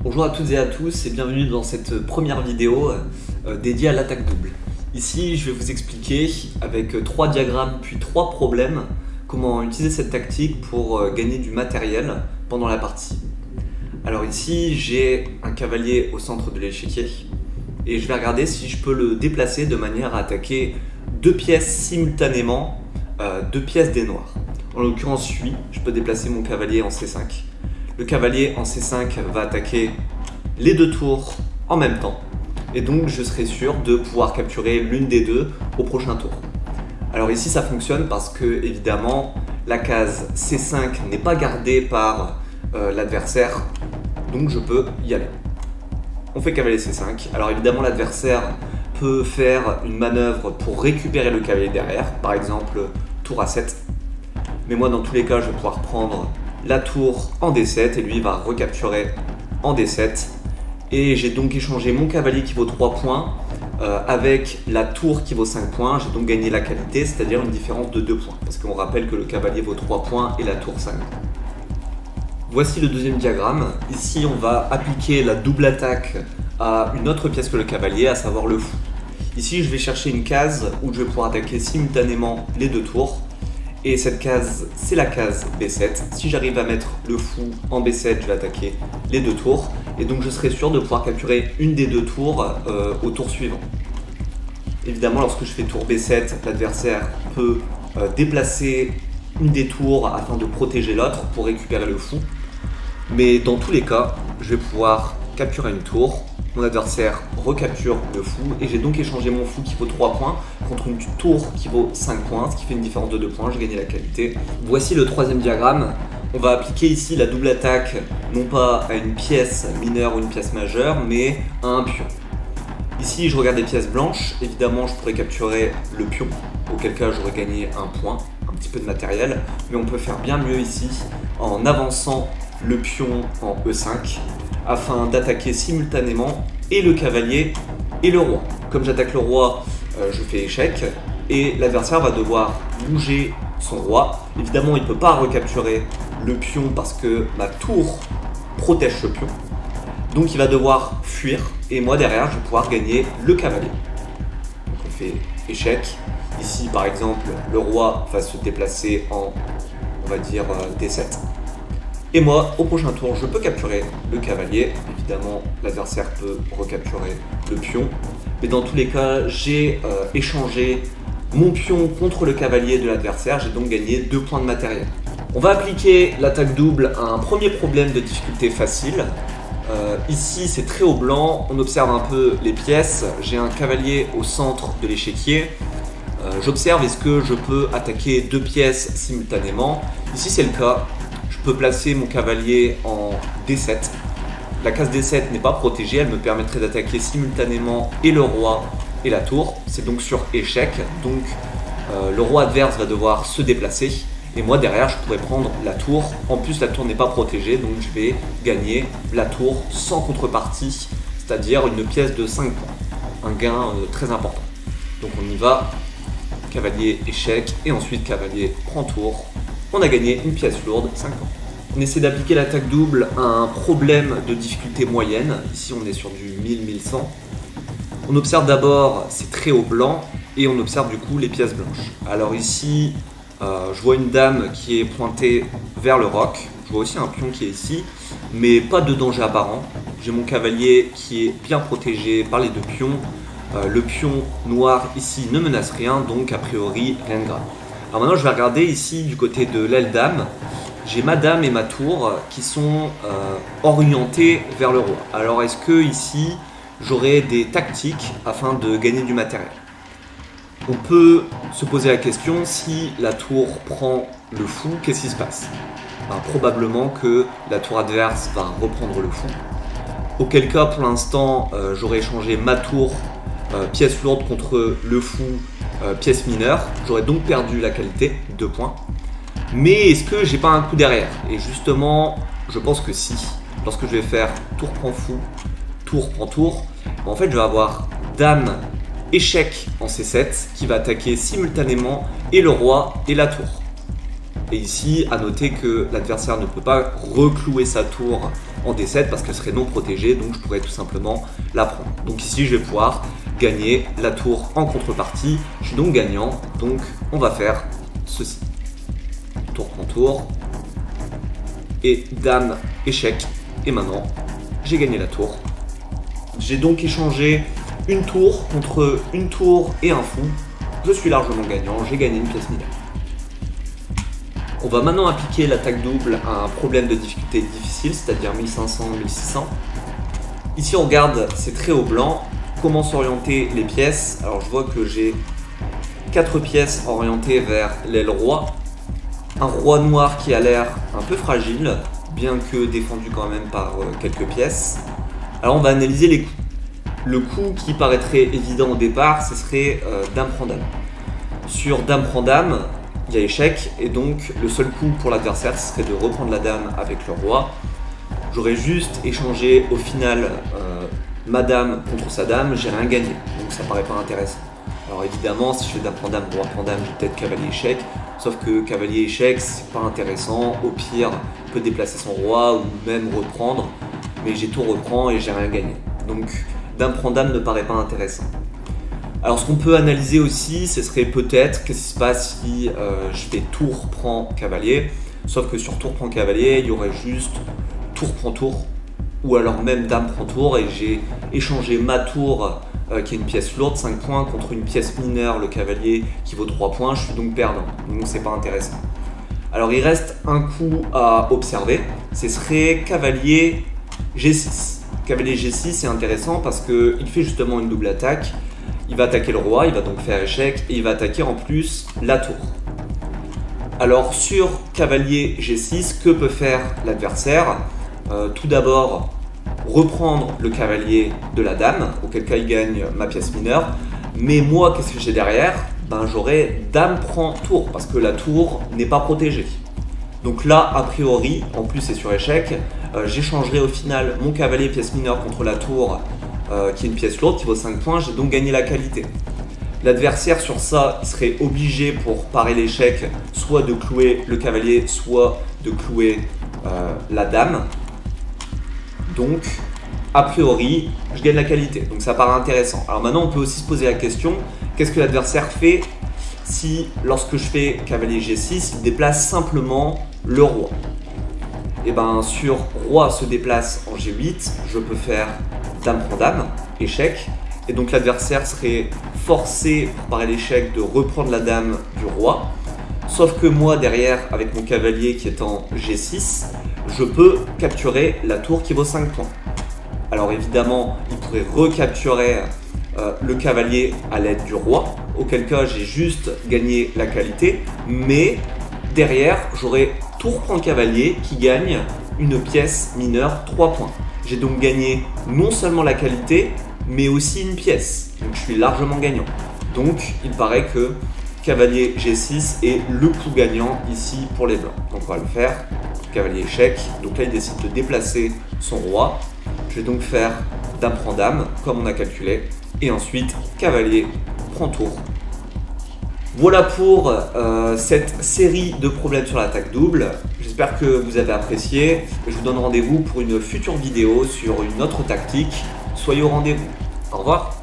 Bonjour à toutes et à tous et bienvenue dans cette première vidéo dédiée à l'attaque double. Ici, je vais vous expliquer avec 3 diagrammes puis 3 problèmes comment utiliser cette tactique pour gagner du matériel pendant la partie. Alors ici, j'ai un cavalier au centre de l'échiquier et je vais regarder si je peux le déplacer de manière à attaquer 2 pièces simultanément, 2 pièces des noirs. En l'occurrence, je peux déplacer mon cavalier en C5. Le cavalier en C5 va attaquer les 2 tours en même temps. Et donc je serai sûr de pouvoir capturer l'une des deux au prochain tour. Alors ici ça fonctionne parce que évidemment la case C5 n'est pas gardée par l'adversaire. Donc je peux y aller. On fait cavalier C5. Alors évidemment l'adversaire peut faire une manœuvre pour récupérer le cavalier derrière. Par exemple tour A7. Mais moi dans tous les cas je vais pouvoir prendre la tour en D7 et lui va recapturer en D7 et j'ai donc échangé mon cavalier qui vaut 3 points avec la tour qui vaut 5 points. J'ai donc gagné la qualité, c'est-à-dire une différence de 2 points parce qu'on rappelle que le cavalier vaut 3 points et la tour 5 points. Voici le deuxième diagramme. Ici on va appliquer la double attaque à une autre pièce que le cavalier, à savoir le fou. Ici je vais chercher une case où je vais pouvoir attaquer simultanément les 2 tours. Et cette case, c'est la case B7. Si j'arrive à mettre le fou en B7, je vais attaquer les 2 tours. Et donc je serai sûr de pouvoir capturer une des 2 tours au tour suivant. Évidemment, lorsque je fais tour B7, l'adversaire peut déplacer une des tours afin de protéger l'autre pour récupérer le fou. Mais dans tous les cas, je vais pouvoir capturer une tour. Mon adversaire recapture le fou et j'ai donc échangé mon fou qui vaut 3 points contre une tour qui vaut 5 points, ce qui fait une différence de 2 points, j'ai gagné la qualité. Voici le troisième diagramme. On va appliquer ici la double attaque, non pas à une pièce mineure ou une pièce majeure, mais à un pion. Ici, je regarde les pièces blanches. Évidemment, je pourrais capturer le pion, auquel cas j'aurais gagné un point, un petit peu de matériel. Mais on peut faire bien mieux ici en avançant le pion en E5 afin d'attaquer simultanément et le cavalier et le roi. Comme j'attaque le roi, je fais échec et l'adversaire va devoir bouger son roi. Évidemment, il ne peut pas recapturer le pion parce que ma tour protège ce pion. Donc il va devoir fuir et moi derrière, je vais pouvoir gagner le cavalier. Donc on fait échec. Ici, par exemple, le roi va se déplacer en, on va dire, D7. Et moi, au prochain tour, je peux capturer le cavalier. Évidemment, l'adversaire peut recapturer le pion. Mais dans tous les cas, j'ai échangé mon pion contre le cavalier de l'adversaire. J'ai donc gagné 2 points de matériel. On va appliquer l'attaque double à un premier problème de difficulté facile. Ici, c'est très haut blanc. On observe un peu les pièces. J'ai un cavalier au centre de l'échiquier. J'observe est-ce que je peux attaquer 2 pièces simultanément. Ici, c'est le cas. Je peux placer mon cavalier en D7. La case D7 n'est pas protégée, elle me permettrait d'attaquer simultanément et le roi et la tour. C'est donc sur échec, donc le roi adverse va devoir se déplacer et moi derrière je pourrais prendre la tour. En plus la tour n'est pas protégée, donc je vais gagner la tour sans contrepartie, c'est-à-dire une pièce de 5 points, un gain très important. Donc on y va, cavalier échec et ensuite cavalier prend tour. On a gagné une pièce lourde, 5 points. On essaie d'appliquer l'attaque double à un problème de difficulté moyenne. Ici, on est sur du 1000-1100. On observe d'abord, c'est très haut blanc, et on observe du coup les pièces blanches. Alors ici, je vois une dame qui est pointée vers le roc. Je vois aussi un pion qui est ici, mais pas de danger apparent. J'ai mon cavalier qui est bien protégé par les 2 pions. Le pion noir ici ne menace rien, donc a priori, rien de grave. Alors maintenant je vais regarder ici du côté de l'aile dame, j'ai ma dame et ma tour qui sont orientées vers le roi. Alors est-ce que ici j'aurai des tactiques afin de gagner du matériel? On peut se poser la question, si la tour prend le fou, qu'est-ce qui se passe? Probablement que la tour adverse va reprendre le fou. Auquel cas pour l'instant j'aurais échangé ma tour pièce lourde contre le fou pièce mineure, j'aurais donc perdu la qualité, 2 points. Mais est-ce que j'ai pas un coup derrière? Et justement, je pense que si. Lorsque je vais faire tour prend fou, tour prend tour, en fait je vais avoir dame échec en C7 qui va attaquer simultanément et le roi et la tour. Et ici, à noter que l'adversaire ne peut pas reclouer sa tour en D7 parce qu'elle serait non protégée, donc je pourrais tout simplement la prendre. Donc ici, je vais pouvoir gagner la tour en contrepartie. Je suis donc gagnant, donc on va faire ceci. Tour prend tour. Et dame, échec. Et maintenant, j'ai gagné la tour. J'ai donc échangé une tour contre une tour et un fou. Je suis largement gagnant, j'ai gagné une pièce mineure. On va maintenant appliquer l'attaque double à un problème de difficulté difficile, c'est-à-dire 1500-1600. Ici on regarde ces traits au blanc, comment s'orienter les pièces. Alors je vois que j'ai 4 pièces orientées vers l'aile roi. Un roi noir qui a l'air un peu fragile, bien que défendu quand même par quelques pièces. Alors on va analyser les coups. Le coup qui paraîtrait évident au départ, ce serait dame prend dame. Sur dame prend dame, il y a échec, et donc le seul coup pour l'adversaire, ce serait de reprendre la dame avec le roi. J'aurais juste échangé au final ma dame contre sa dame, j'ai rien gagné, donc ça paraît pas intéressant. Alors évidemment, si je fais dame prend dame, roi prend dame, j'ai peut-être cavalier échec, sauf que cavalier échec, c'est pas intéressant, au pire, il peut déplacer son roi ou même reprendre, mais j'ai tout reprend et j'ai rien gagné. Donc dame prend dame ne paraît pas intéressant. Alors ce qu'on peut analyser aussi, ce serait peut-être qu'est-ce qui se passe si je fais tour prend cavalier, sauf que sur tour prend cavalier, il y aurait juste tour prend tour, ou alors même dame prend tour, et j'ai échangé ma tour qui est une pièce lourde, 5 points, contre une pièce mineure, le cavalier, qui vaut 3 points, je suis donc perdant, donc c'est pas intéressant. Alors il reste un coup à observer, ce serait cavalier G6. Cavalier G6 c'est intéressant parce qu'il fait justement une double attaque. Il va attaquer le roi, il va donc faire échec et il va attaquer en plus la tour. Alors sur cavalier G6, que peut faire l'adversaire? Tout d'abord, reprendre le cavalier de la dame, auquel cas il gagne ma pièce mineure. Mais moi, qu'est-ce que j'ai derrière? J'aurai dame prend tour parce que la tour n'est pas protégée. Donc là, a priori, en plus c'est sur échec, j'échangerai au final mon cavalier pièce mineure contre la tour qui est une pièce lourde qui vaut 5 points, j'ai donc gagné la qualité. L'adversaire sur ça, il serait obligé pour parer l'échec soit de clouer le cavalier, soit de clouer la dame. Donc, a priori, je gagne la qualité, donc ça paraît intéressant. Alors maintenant, on peut aussi se poser la question, qu'est-ce que l'adversaire fait si, lorsque je fais cavalier G6, il déplace simplement le roi? Et sur roi se déplace en G8, je peux faire dame prend dame, échec, et donc l'adversaire serait forcé, pour parer l'échec, de reprendre la dame du roi. Sauf que moi, derrière, avec mon cavalier qui est en G6, je peux capturer la tour qui vaut 5 points. Alors évidemment, il pourrait recapturer le cavalier à l'aide du roi, auquel cas j'ai juste gagné la qualité, mais derrière, j'aurai tour prend cavalier qui gagne une pièce mineure 3 points. J'ai donc gagné non seulement la qualité, mais aussi une pièce. Donc je suis largement gagnant. Donc il paraît que cavalier G6 est le coup gagnant ici pour les blancs. Donc on va le faire. Cavalier échec. Donc là il décide de déplacer son roi. Je vais donc faire dame prend dame, comme on a calculé. Et ensuite cavalier prend tour. Voilà pour cette série de problèmes sur l'attaque double. J'espère que vous avez apprécié. Je vous donne rendez-vous pour une future vidéo sur une autre tactique. Soyez au rendez-vous. Au revoir.